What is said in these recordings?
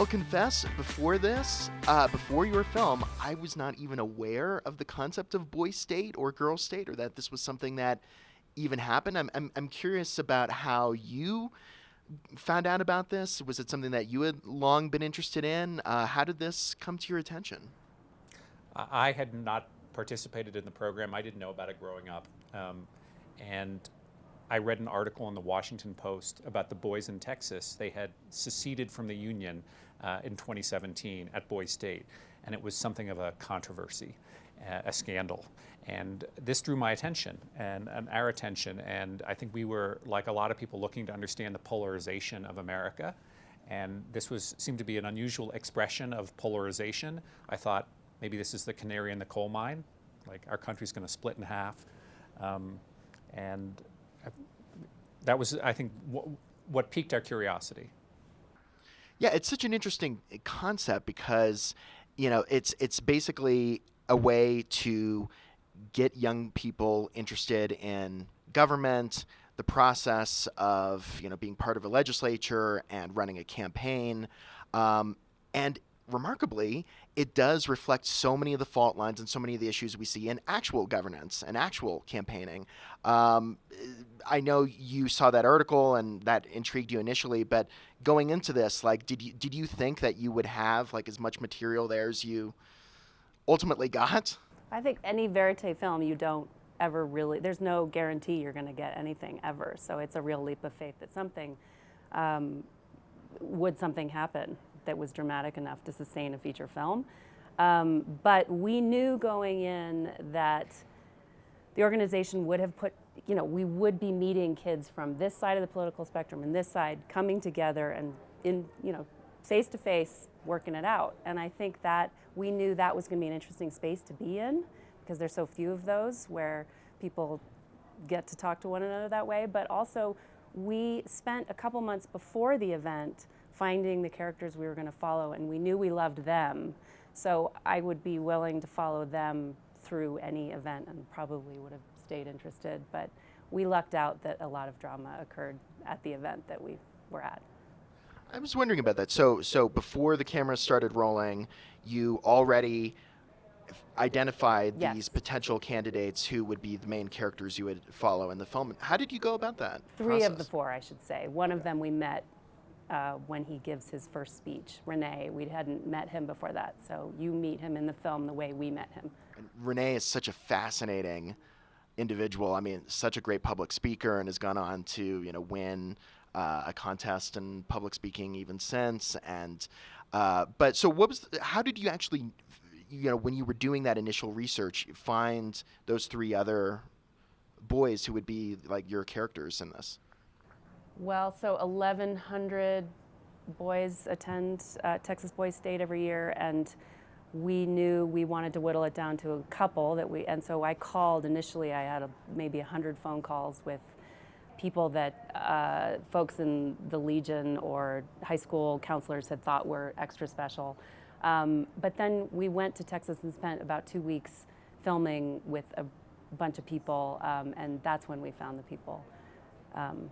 I'll confess, before this, before your film, I was not even aware of the concept of boy state or girl state, or that this was something that even happened. I'm curious about how you found out about this. Was it something that you had long been interested in? How did this come to your attention? I had not participated in the program. I didn't know about it growing up. And I read an article in the Washington Post about the boys in Texas. They had seceded from the Union in 2017 at Boys State, and it was something of a controversy, a scandal. And this drew my attention and our attention, and I think we were, like a lot of people, looking to understand the polarization of America. And this seemed to be an unusual expression of polarization. I thought maybe this is the canary in the coal mine, like our country's going to split in half. And that was, I think, what piqued our curiosity. Yeah, it's such an interesting concept because, it's basically a way to get young people interested in government, the process of, being part of a legislature and running a campaign. And remarkably, it does reflect so many of the fault lines and so many of the issues we see in actual governance and actual campaigning. I know you saw that article and that intrigued you initially, but going into this, did you think that you would have as much material there as you ultimately got? I think any verite film, you don't ever really, there's no guarantee you're going to get anything ever. So it's a real leap of faith that would something happen that was dramatic enough to sustain a feature film. But we knew going in that the organization would have we would be meeting kids from this side of the political spectrum and this side, coming together and face to face, working it out. And I think that we knew that was going to be an interesting space to be in, because there's so few of those where people get to talk to one another that way. But also, we spent a couple months before the event finding the characters we were going to follow, and we knew we loved them. So I would be willing to follow them through any event and probably would have stayed interested. But we lucked out that a lot of drama occurred at the event that we were at. I was wondering about that. So before the cameras started rolling, you already identified Yes. these potential candidates who would be the main characters you would follow in the film. How did you go about that Three process? of the four, I should say. One of them we met when he gives his first speech, Renee. We hadn't met him before that, so you meet him in the film the way we met him. And Renee is such a fascinating individual. I mean, such a great public speaker, and has gone on to win a contest in public speaking even since. And but so how did you actually, when you were doing that initial research, find those three other boys who would be your characters in this? Well, so 1,100 boys attend Texas Boys State every year, and we knew we wanted to whittle it down to a couple and so I called initially. I had maybe 100 phone calls with people that folks in the Legion or high school counselors had thought were extra special. But then we went to Texas and spent about 2 weeks filming with a bunch of people, and that's when we found the people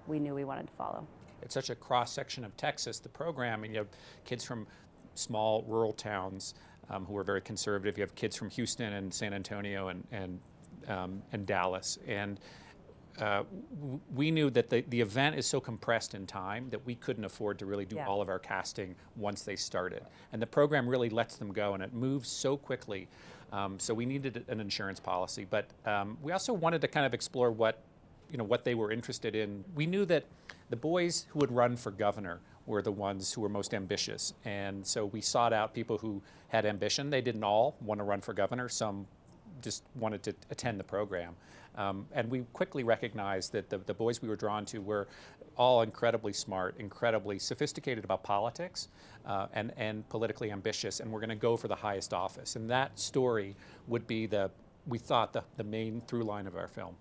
we knew we wanted to follow. It's such a cross-section of Texas, the program, and you have kids from small rural towns who are very conservative. You have kids from Houston and San Antonio and Dallas. And we knew that the event is so compressed in time that we couldn't afford to really do all of our casting once they started. And the program really lets them go, and it moves so quickly. So we needed an insurance policy. But we also wanted to kind of explore what they were interested in. We knew that the boys who would run for governor were the ones who were most ambitious. And so we sought out people who had ambition. They didn't all want to run for governor. Some just wanted to attend the program. And we quickly recognized that the boys we were drawn to were all incredibly smart, incredibly sophisticated about politics, and politically ambitious, and we're going to go for the highest office. And that story would be we thought, the main through line of our film.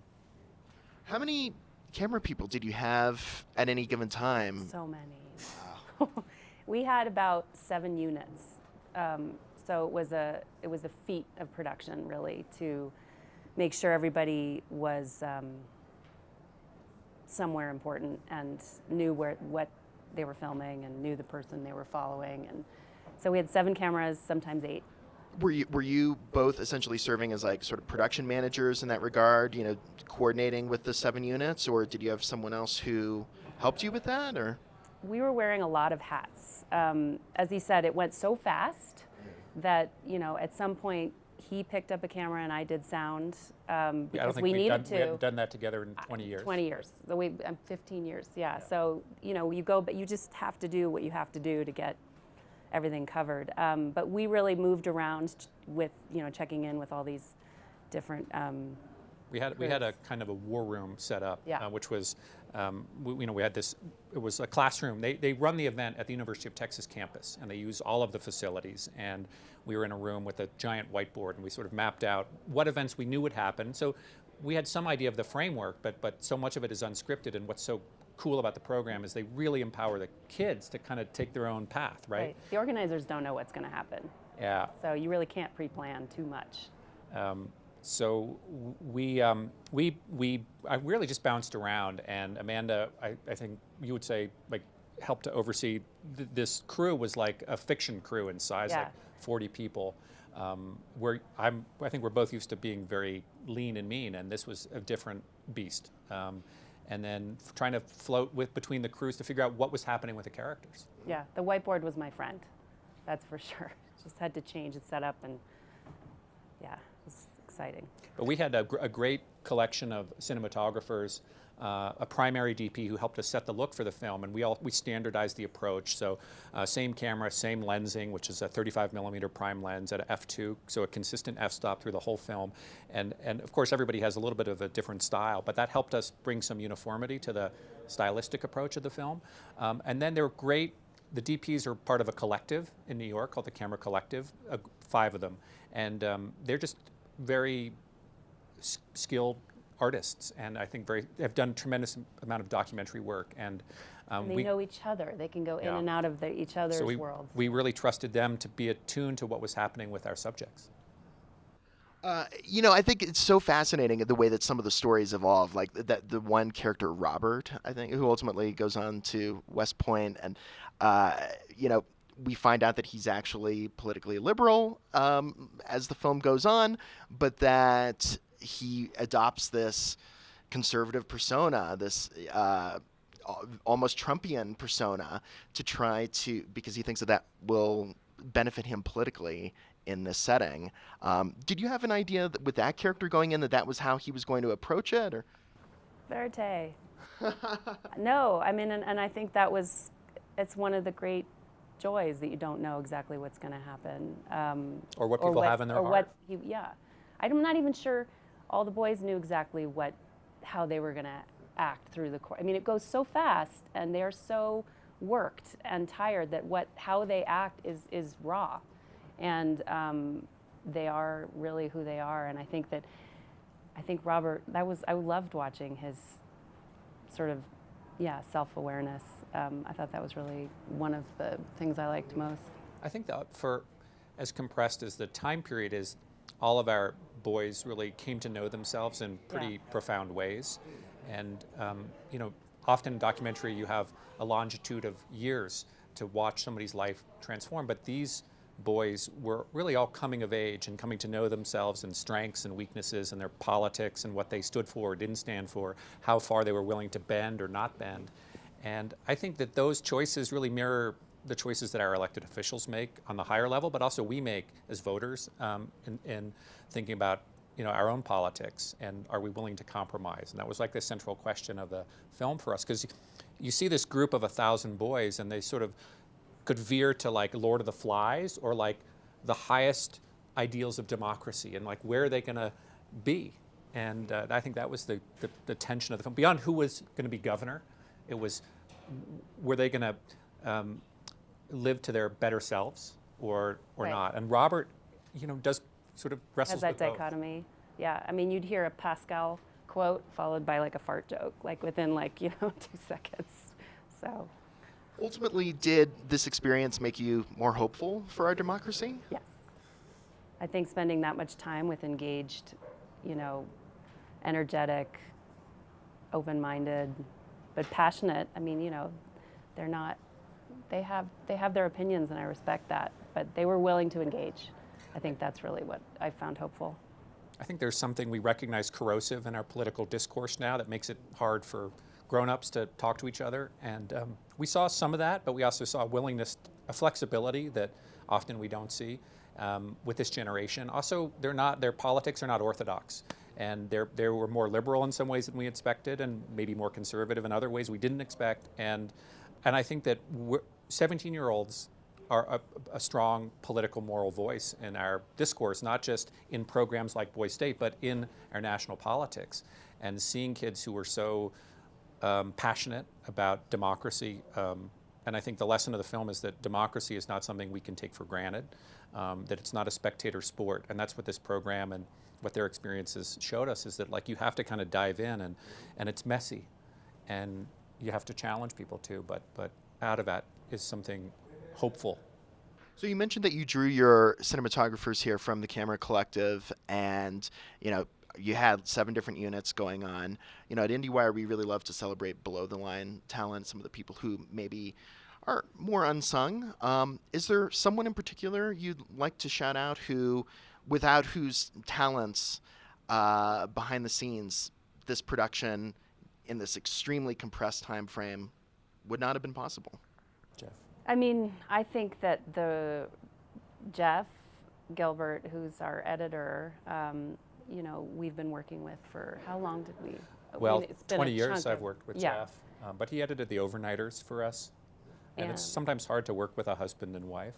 How many camera people did you have at any given time? So many. Wow. We had about 7 units. So it was a feat of production, really, to make sure everybody was somewhere important and knew what they were filming and knew the person they were following. And so we had 7 cameras, sometimes 8. Were you both essentially serving as like sort of production managers in that regard, coordinating with the 7 units, or did you have someone else who helped you with that, or? We were wearing a lot of hats. As he said, it went so fast that, at some point he picked up a camera and I did sound because we needed to. We haven't done that together in 20 years. 20 years. So 15 years, yeah. So, you go, but you just have to do what you have to do to get everything covered. But we really moved around with, checking in with all these different We had a kind of a war room set up, Yeah. Which was, we had this. It was a classroom. They run the event at the University of Texas campus, and they use all of the facilities. And we were in a room with a giant whiteboard, and we sort of mapped out what events we knew would happen. So we had some idea of the framework, but so much of it is unscripted. And what's so cool about the program is they really empower the kids to kind of take their own path, right? The organizers don't know what's going to happen. Yeah. So you really can't pre-plan too much. So I really just bounced around, and Amanda, I think you would say, like, helped to oversee. This crew was like a fiction crew in size, Yeah. like 40 people. I think we're both used to being very lean and mean, and this was a different beast. And then trying to float between the crews to figure out what was happening with the characters. Yeah, the whiteboard was my friend, that's for sure. Just had to change the setup, and yeah, it was exciting. But we had a great collection of cinematographers, a primary DP who helped us set the look for the film, and we standardized the approach. So same camera, same lensing, which is a 35 millimeter prime lens at a f2, so a consistent f-stop through the whole film. And of course, everybody has a little bit of a different style, but that helped us bring some uniformity to the stylistic approach of the film. And then they were great. The DPs are part of a collective in New York called the Camera Collective, 5 of them. And they're just very skilled artists, and I think have done a tremendous amount of documentary work. And they know each other. They can go in and out of each other's worlds. We really trusted them to be attuned to what was happening with our subjects. I think it's so fascinating the way that some of the stories evolve. Like the one character, Robert, I think, who ultimately goes on to West Point, and we find out that he's actually politically liberal as the film goes on, but that he adopts this conservative persona, this almost Trumpian persona, to try to, because he thinks that will benefit him politically in this setting. Did you have an idea with that character going in that was how he was going to approach it, or? Verte. No, I mean, and I think it's one of the great joys that you don't know exactly what's going to happen. Or what people have in their heart. I'm not even sure all the boys knew exactly how they were going to act through the course. I mean, it goes so fast, and they're so worked and tired that how they act is raw. And they are really who they are. And I think Robert, I loved watching his sort of, self-awareness. I thought that was really one of the things I liked most. I think that for as compressed as the time period is, all of our boys really came to know themselves in pretty profound ways. And, often in documentary you have a longitude of years to watch somebody's life transform, but these boys were really all coming of age and coming to know themselves and strengths and weaknesses and their politics and what they stood for or didn't stand for, how far they were willing to bend or not bend. And I think that those choices really mirror the choices that our elected officials make on the higher level, but also we make as voters in thinking about our own politics, and are we willing to compromise? And that was like the central question of the film for us, because you see this group of 1,000 boys, and they sort of could veer to like Lord of the Flies or like the highest ideals of democracy, and like where are they going to be? And I think that was the tension of the film. Beyond who was going to be governor, it was, were they going to live to their better selves or not? And Robert, does sort of wrestles has with that both. dichotomy. Yeah, I mean, you'd hear a Pascal quote followed by like a fart joke, like within 2 seconds. So. Ultimately, did this experience make you more hopeful for our democracy? Yes. I think spending that much time with engaged, energetic, open-minded, but passionate. I mean, they're not. They have their opinions, and I respect that. But they were willing to engage. I think that's really what I found hopeful. I think there's something we recognize corrosive in our political discourse now that makes it hard for grown-ups to talk to each other. And we saw some of that, but we also saw a willingness, a flexibility that often we don't see with this generation. Also, their politics are not orthodox. And they were more liberal in some ways than we expected, and maybe more conservative in other ways we didn't expect. And I think that 17-year-olds are a strong political moral voice in our discourse, not just in programs like Boy State, but in our national politics. And seeing kids who were so passionate about democracy, and I think the lesson of the film is that democracy is not something we can take for granted, that it's not a spectator sport. And that's what this program and what their experiences showed us, is that like you have to kind of dive in, and it's messy, and you have to challenge people too, but out of that is something hopeful. So you mentioned that you drew your cinematographers here from the Camera Collective, and you had 7 different units going on. At IndieWire, we really love to celebrate below the line talent, some of the people who maybe are more unsung. Is there someone in particular you'd like to shout out without whose talents behind the scenes this production in this extremely compressed time frame would not have been possible? Jeff? I mean, I think that Jeff Gilbert, who's our editor, we've been working with for how long did we? Well, it's been 20 years I've worked with yeah. Jeff, but he edited The Overnighters for us. And it's sometimes hard to work with a husband and wife,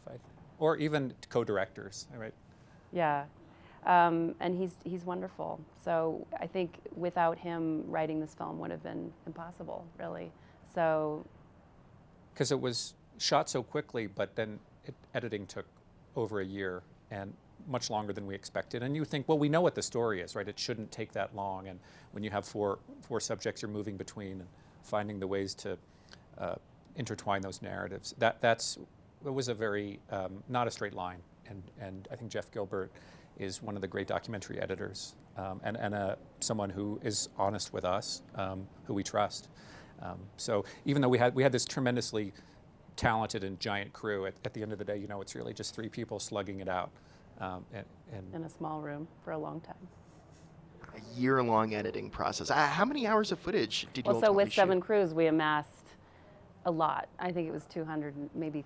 or even co-directors, right? Yeah, and he's wonderful. So I think without him, writing this film would have been impossible, really. So. Because it was shot so quickly, but then editing took over a year and much longer than we expected. And you think, well, we know what the story is, right? It shouldn't take that long. And when you have four subjects you're moving between and finding the ways to intertwine those narratives, it was a very, not a straight line. And I think Jeff Gilbert is one of the great documentary editors, and someone who is honest with us, who we trust. So even though we had this tremendously talented and giant crew, at the end of the day, it's really just 3 people slugging it out. In a small room for a long time. A year-long editing process. How many hours of footage did you so with shoot? 7 crews, we amassed a lot. I think it was 200, maybe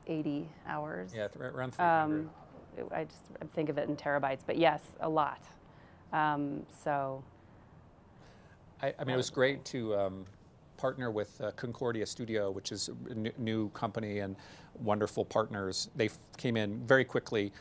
80 hours. Yeah, around 300. I think of it in terabytes, but yes, a lot. I mean, it was great to partner with Concordia Studio, which is a new company and wonderful partners. They came in very quickly,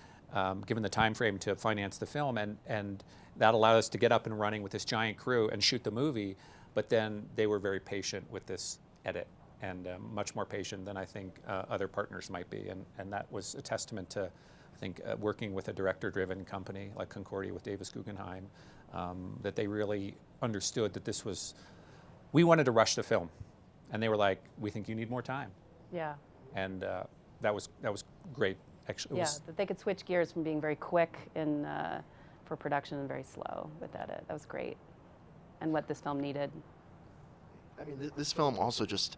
given the time frame, to finance the film, and that allowed us to get up and running with this giant crew and shoot the movie. But then they were very patient with this edit, and much more patient than I think other partners might be. And that was a testament to, I think, working with a director-driven company like Concordia with Davis Guggenheim, that they really understood that this was, we wanted to rush the film. And they were like, we think you need more time. Yeah. And that was great. Actually, that they could switch gears from being very quick for production and very slow with edit. That was great. And what this film needed. I mean, this film also just,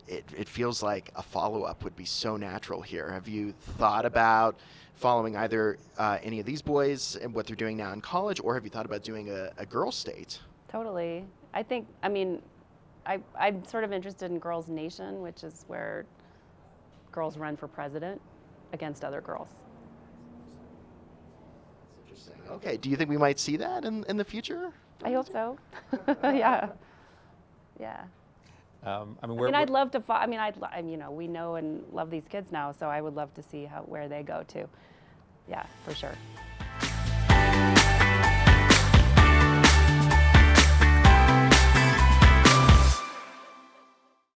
it feels like a follow-up would be so natural here. Have you thought about following either any of these boys and what they're doing now in college, or have you thought about doing a girls' state? Totally. I'm sort of interested in Girls Nation, which is where girls run for president against other girls. That's interesting. Okay, do you think we might see that in the future? I hope so. Yeah. Yeah. I'd love to. We know and love these kids now, so I would love to see where they go too. Yeah, for sure.